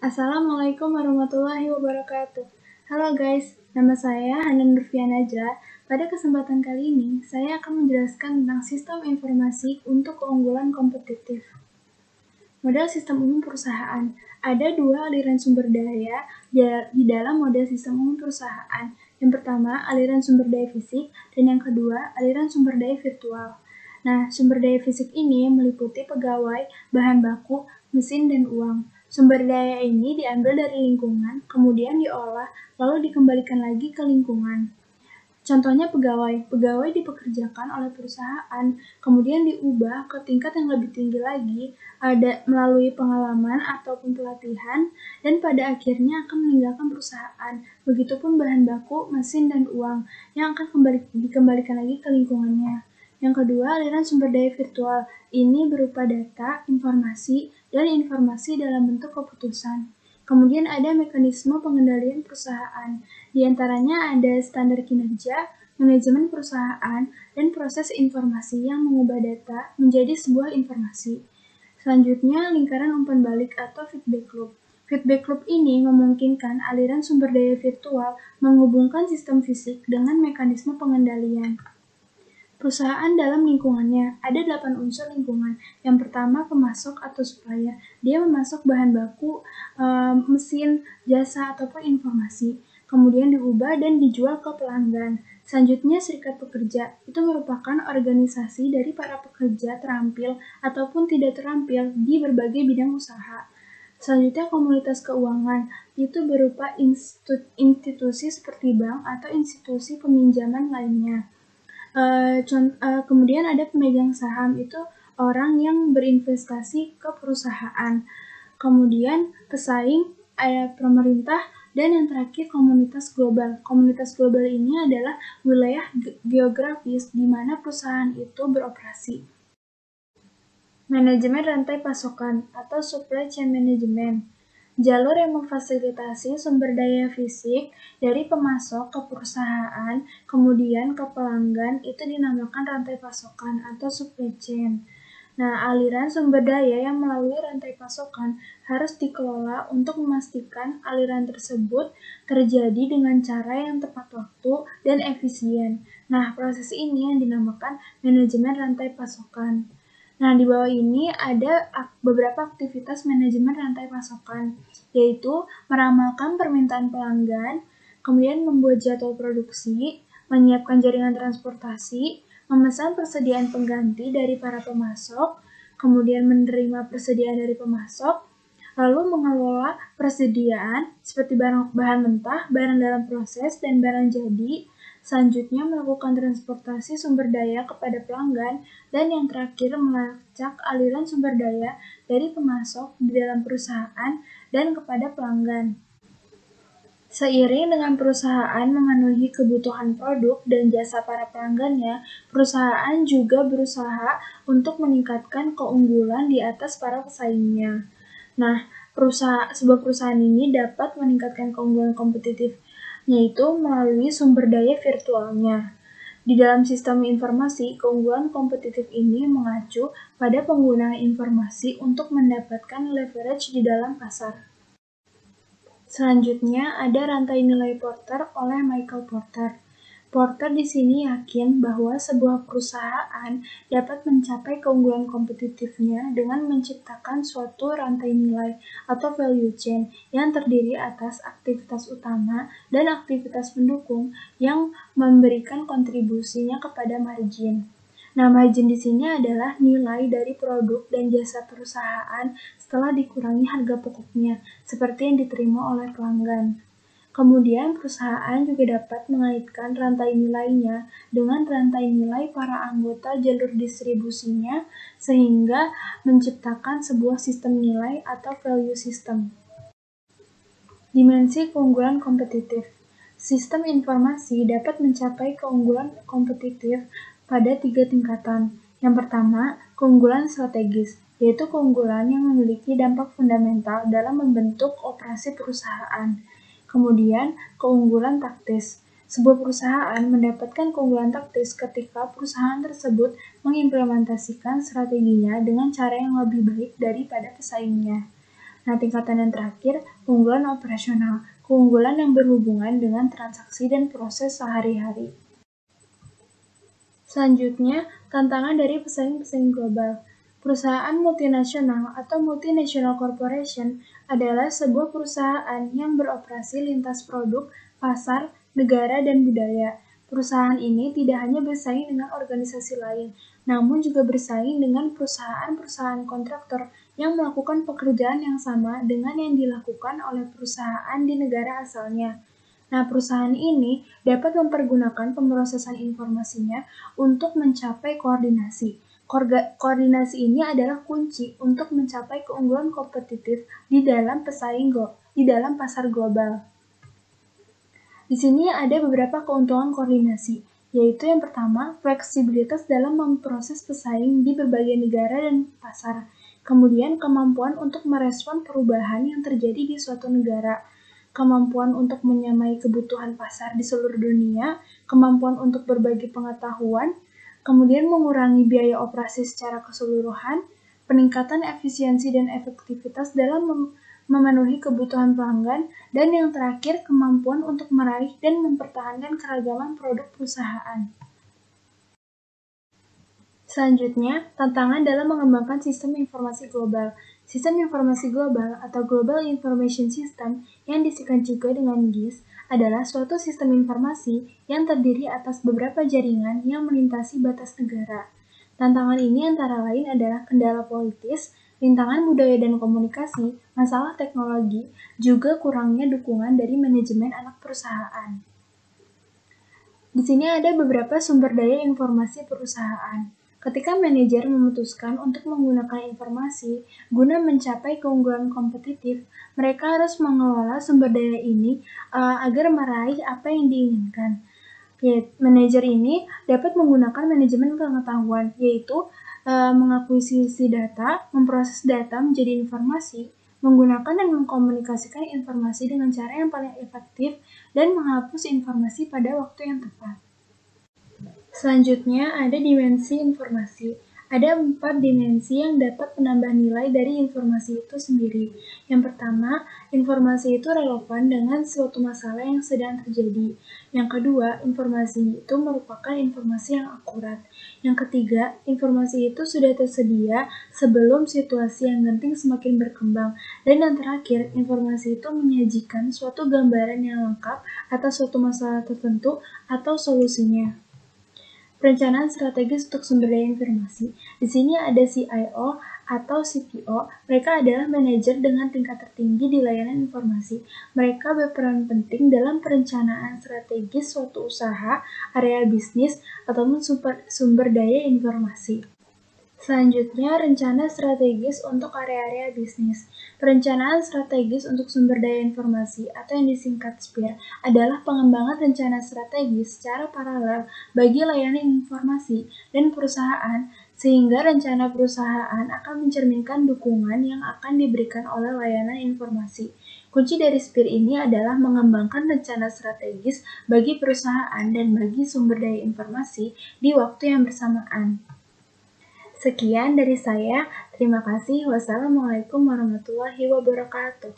Assalamualaikum warahmatullahi wabarakatuh. Halo guys, nama saya Hanan Nurfian Najla. Pada kesempatan kali ini, saya akan menjelaskan tentang sistem informasi untuk keunggulan kompetitif. Model sistem umum perusahaan. Ada dua aliran sumber daya di dalam model sistem umum perusahaan. Yang pertama, aliran sumber daya fisik, dan yang kedua, aliran sumber daya virtual. Nah, sumber daya fisik ini meliputi pegawai, bahan baku, mesin, dan uang. Sumber daya ini diambil dari lingkungan, kemudian diolah, lalu dikembalikan lagi ke lingkungan. Contohnya pegawai. Pegawai dipekerjakan oleh perusahaan, kemudian diubah ke tingkat yang lebih tinggi lagi, ada melalui pengalaman ataupun pelatihan, dan pada akhirnya akan meninggalkan perusahaan. Begitupun bahan baku, mesin, dan uang yang akan dikembalikan lagi ke lingkungannya. Yang kedua, aliran sumber daya virtual. Ini berupa data, informasi, dan informasi dalam bentuk keputusan. Kemudian ada mekanisme pengendalian perusahaan. Di antaranya ada standar kinerja, manajemen perusahaan, dan proses informasi yang mengubah data menjadi sebuah informasi. Selanjutnya, lingkaran umpan balik atau feedback loop. Feedback loop ini memungkinkan aliran sumber daya virtual menghubungkan sistem fisik dengan mekanisme pengendalian. Perusahaan dalam lingkungannya, ada 8 unsur lingkungan. Yang pertama, pemasok atau supplier. Dia memasok bahan baku, mesin, jasa, ataupun informasi. Kemudian diubah dan dijual ke pelanggan. Selanjutnya, serikat pekerja. Itu merupakan organisasi dari para pekerja terampil ataupun tidak terampil di berbagai bidang usaha. Selanjutnya, komunitas keuangan. Itu berupa institusi seperti bank atau institusi peminjaman lainnya. Kemudian ada pemegang saham, itu orang yang berinvestasi ke perusahaan. Kemudian pesaing, ada pemerintah, dan yang terakhir komunitas global. Komunitas global ini adalah wilayah geografis di mana perusahaan itu beroperasi. Manajemen rantai pasokan atau supply chain management. Jalur yang memfasilitasi sumber daya fisik dari pemasok ke perusahaan, kemudian ke pelanggan, itu dinamakan rantai pasokan atau supply chain. Nah, aliran sumber daya yang melalui rantai pasokan harus dikelola untuk memastikan aliran tersebut terjadi dengan cara yang tepat waktu dan efisien. Nah, proses ini yang dinamakan manajemen rantai pasokan. Nah, di bawah ini ada beberapa aktivitas manajemen rantai pasokan, yaitu meramalkan permintaan pelanggan, kemudian membuat jadwal produksi, menyiapkan jaringan transportasi, memesan persediaan pengganti dari para pemasok, kemudian menerima persediaan dari pemasok, lalu mengelola persediaan seperti bahan mentah, barang dalam proses, dan barang jadi. Selanjutnya melakukan transportasi sumber daya kepada pelanggan, dan yang terakhir melacak aliran sumber daya dari pemasok di dalam perusahaan dan kepada pelanggan. Seiring dengan perusahaan memenuhi kebutuhan produk dan jasa para pelanggannya, perusahaan juga berusaha untuk meningkatkan keunggulan di atas para pesaingnya. Nah, sebuah perusahaan ini dapat meningkatkan keunggulan kompetitif, yaitu melalui sumber daya virtualnya. Di dalam sistem informasi, keunggulan kompetitif ini mengacu pada penggunaan informasi untuk mendapatkan leverage di dalam pasar. Selanjutnya ada rantai nilai Porter oleh Michael Porter. Porter di sini yakin bahwa sebuah perusahaan dapat mencapai keunggulan kompetitifnya dengan menciptakan suatu rantai nilai atau value chain yang terdiri atas aktivitas utama dan aktivitas pendukung yang memberikan kontribusinya kepada margin. Nah, margin di sini adalah nilai dari produk dan jasa perusahaan setelah dikurangi harga pokoknya, seperti yang diterima oleh pelanggan. Kemudian, perusahaan juga dapat mengaitkan rantai nilainya dengan rantai nilai para anggota jalur distribusinya sehingga menciptakan sebuah sistem nilai atau value system. Dimensi keunggulan kompetitif. Sistem informasi dapat mencapai keunggulan kompetitif pada 3 tingkatan. Yang pertama, keunggulan strategis, yaitu keunggulan yang memiliki dampak fundamental dalam membentuk operasi perusahaan. Kemudian, keunggulan taktis. Sebuah perusahaan mendapatkan keunggulan taktis ketika perusahaan tersebut mengimplementasikan strateginya dengan cara yang lebih baik daripada pesaingnya. Nah, tingkatan yang terakhir, keunggulan operasional, keunggulan yang berhubungan dengan transaksi dan proses sehari-hari. Selanjutnya, tantangan dari pesaing-pesaing global. Perusahaan multinasional atau multinational corporation adalah sebuah perusahaan yang beroperasi lintas produk, pasar, negara, dan budaya. Perusahaan ini tidak hanya bersaing dengan organisasi lain, namun juga bersaing dengan perusahaan-perusahaan kontraktor yang melakukan pekerjaan yang sama dengan yang dilakukan oleh perusahaan di negara asalnya. Nah, perusahaan ini dapat mempergunakan pemrosesan informasinya untuk mencapai koordinasi. Koordinasi ini adalah kunci untuk mencapai keunggulan kompetitif di dalam pasar global. Di sini ada beberapa keuntungan koordinasi, yaitu yang pertama, fleksibilitas dalam memproses pesaing di berbagai negara dan pasar. Kemudian, kemampuan untuk merespon perubahan yang terjadi di suatu negara. Kemampuan untuk menyamai kebutuhan pasar di seluruh dunia, kemampuan untuk berbagi pengetahuan, kemudian mengurangi biaya operasi secara keseluruhan, peningkatan efisiensi dan efektivitas dalam memenuhi kebutuhan pelanggan, dan yang terakhir, kemampuan untuk meraih dan mempertahankan keragaman produk perusahaan. Selanjutnya, tantangan dalam mengembangkan sistem informasi global. Sistem informasi global atau Global Information System yang disingkat juga dengan GIS adalah suatu sistem informasi yang terdiri atas beberapa jaringan yang melintasi batas negara. Tantangan ini antara lain adalah kendala politis, rintangan budaya dan komunikasi, masalah teknologi, juga kurangnya dukungan dari manajemen anak perusahaan. Di sini ada beberapa sumber daya informasi perusahaan. Ketika manajer memutuskan untuk menggunakan informasi guna mencapai keunggulan kompetitif, mereka harus mengelola sumber daya ini agar meraih apa yang diinginkan. Manajer ini dapat menggunakan manajemen pengetahuan, yaitu mengakuisisi data, memproses data menjadi informasi, menggunakan dan mengkomunikasikan informasi dengan cara yang paling efektif, dan menghapus informasi pada waktu yang tepat. Selanjutnya ada dimensi informasi. Ada 4 dimensi yang dapat menambah nilai dari informasi itu sendiri. Yang pertama, informasi itu relevan dengan suatu masalah yang sedang terjadi. Yang kedua, informasi itu merupakan informasi yang akurat. Yang ketiga, informasi itu sudah tersedia sebelum situasi yang genting semakin berkembang. Dan yang terakhir, informasi itu menyajikan suatu gambaran yang lengkap atas suatu masalah tertentu atau solusinya. Perencanaan strategis untuk sumber daya informasi. Di sini ada CIO atau CTO. Mereka adalah manajer dengan tingkat tertinggi di layanan informasi. Mereka berperan penting dalam perencanaan strategis suatu usaha, area bisnis, ataupun sumber daya informasi. Selanjutnya, rencana strategis untuk area-area bisnis. Perencanaan strategis untuk sumber daya informasi atau yang disingkat SPIR adalah pengembangan rencana strategis secara paralel bagi layanan informasi dan perusahaan sehingga rencana perusahaan akan mencerminkan dukungan yang akan diberikan oleh layanan informasi. Kunci dari SPIR ini adalah mengembangkan rencana strategis bagi perusahaan dan bagi sumber daya informasi di waktu yang bersamaan. Sekian dari saya, terima kasih. Wassalamualaikum warahmatullahi wabarakatuh.